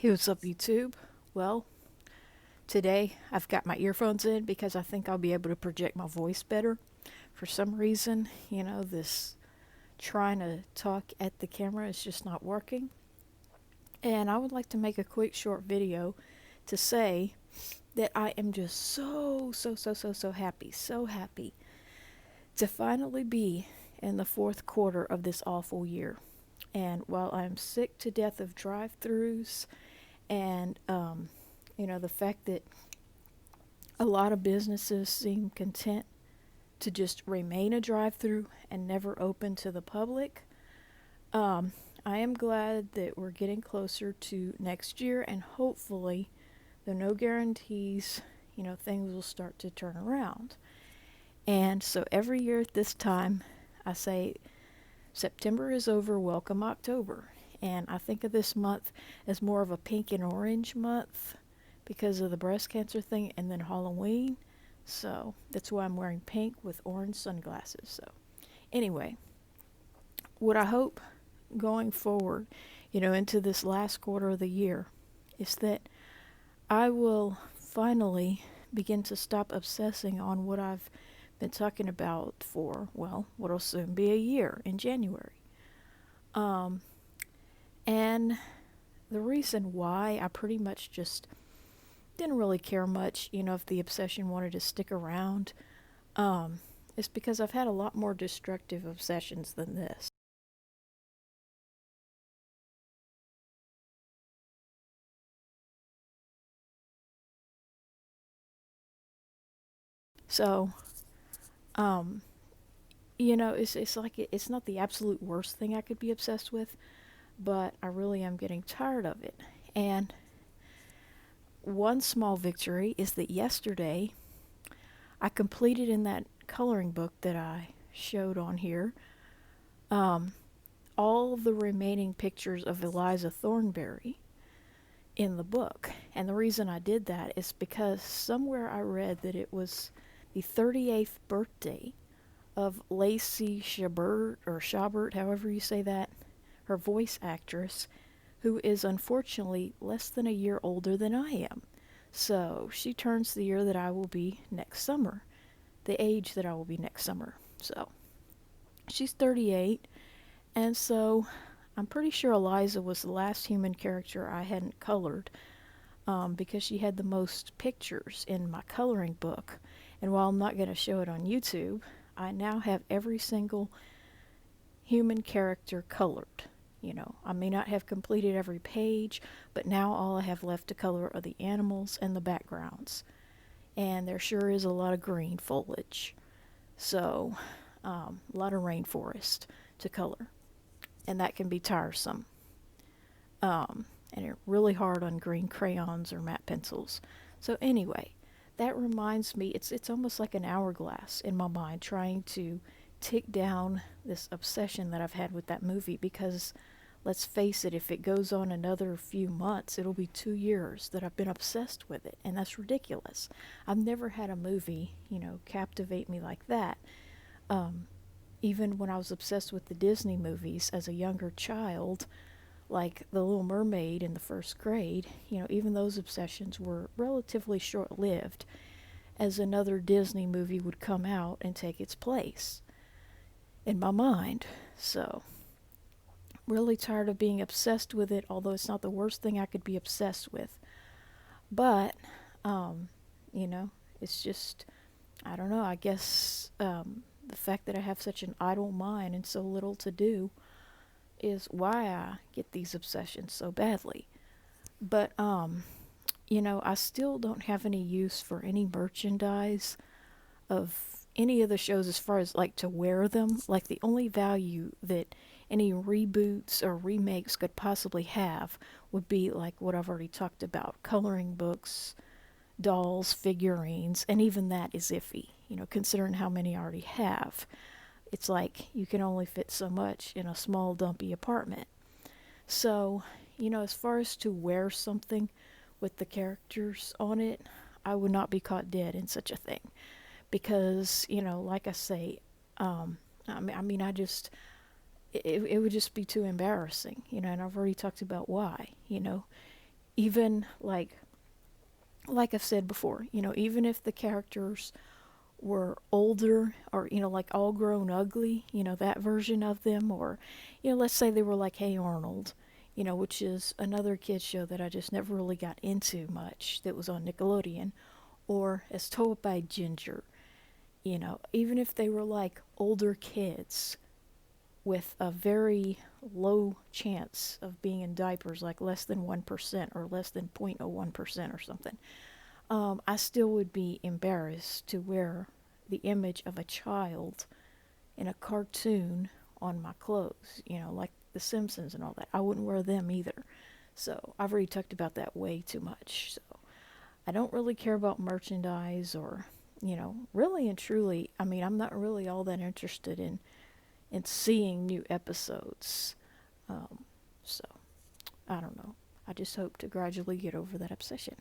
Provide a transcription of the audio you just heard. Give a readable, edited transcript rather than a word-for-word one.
Hey, what's up, YouTube? Well, today I've got my earphones in because I think I'll be able to project my voice better. For some reason, this trying to talk at the camera is just not working. And I would like to make a quick short video to say that I am just so happy, so happy to finally be in the fourth quarter of this awful year. And while I'm sick to death of drive-throughs and the fact that a lot of businesses seem content to just remain a drive-through and never open to the public. I am glad that we're getting closer to next year, and hopefully, there are no guarantees, things will start to turn around. And so every year at this time, I say, September is over, welcome October. And I think of this month as more of a pink and orange month because of the breast cancer thing, and then Halloween. So that's why I'm wearing pink with orange sunglasses. So anyway, what I hope going forward, into this last quarter of the year, is that I will finally begin to stop obsessing on what I've been talking about for, well, what'll soon be a year in January. And the reason why I pretty much just didn't really care much, if the obsession wanted to stick around, is because I've had a lot more destructive obsessions than this. So, um, it's like it's not the absolute worst thing I could be obsessed with, but I really am getting tired of it. And one small victory is that yesterday I completed in that coloring book that I showed on here, um, all the remaining pictures of Eliza Thornberry in the book. And the reason I did that is because somewhere I read that it was the 38th birthday of Lacey Chabert, or Chabert, however you say that, her voice actress, who is unfortunately less than a year older than I am. So she turns the year that I will be next summer, the age that I will be next summer. So she's 38, and so I'm pretty sure Eliza was the last human character I hadn't colored, because she had the most pictures in my coloring book. And while I'm not going to show it on YouTube, I now have every single human character colored. I may not have completed every page, but now all I have left to color are the animals and the backgrounds. And there sure is a lot of green foliage. So, a lot of rainforest to color. And that can be tiresome. And it's really hard on green crayons or matte pencils. So anyway, that reminds me, it's almost like an hourglass in my mind trying to tick down this obsession that I've had with that movie, because let's face it, if it goes on another few months, it'll be 2 years that I've been obsessed with it, and that's ridiculous. I've never had a movie, captivate me like that. Even when I was obsessed with the Disney movies as a younger child, like The Little Mermaid in the first grade, even those obsessions were relatively short lived, as another Disney movie would come out and take its place in my mind. So, really tired of being obsessed with it, although it's not the worst thing I could be obsessed with. But, um, you know, it's just, I don't know, I guess the fact that I have such an idle mind and so little to do is why I get these obsessions so badly. But, I still don't have any use for any merchandise of any of the shows as far as like to wear them. Like the only value that any reboots or remakes could possibly have would be like what I've already talked about, coloring books, dolls, figurines, and even that is iffy, considering how many I already have. It's like you can only fit so much in a small, dumpy apartment. So, as far as to wear something with the characters on it, I would not be caught dead in such a thing. Because, like I say, I just, it would just be too embarrassing, and I've already talked about why. Even like I've said before, even if the characters were older or like all grown ugly, that version of them, or let's say they were like Hey Arnold, which is another kids show that I just never really got into much, that was on Nickelodeon, or As Told by Ginger. Even if they were like older kids with a very low chance of being in diapers, like less than 1% or less than 0.01% or something, I still would be embarrassed to wear the image of a child in a cartoon on my clothes, like The Simpsons and all that. I wouldn't wear them either. So I've already talked about that way too much. So I don't really care about merchandise or, really and truly, I mean, I'm not really all that interested in seeing new episodes. Um, so I don't know. I just hope to gradually get over that obsession.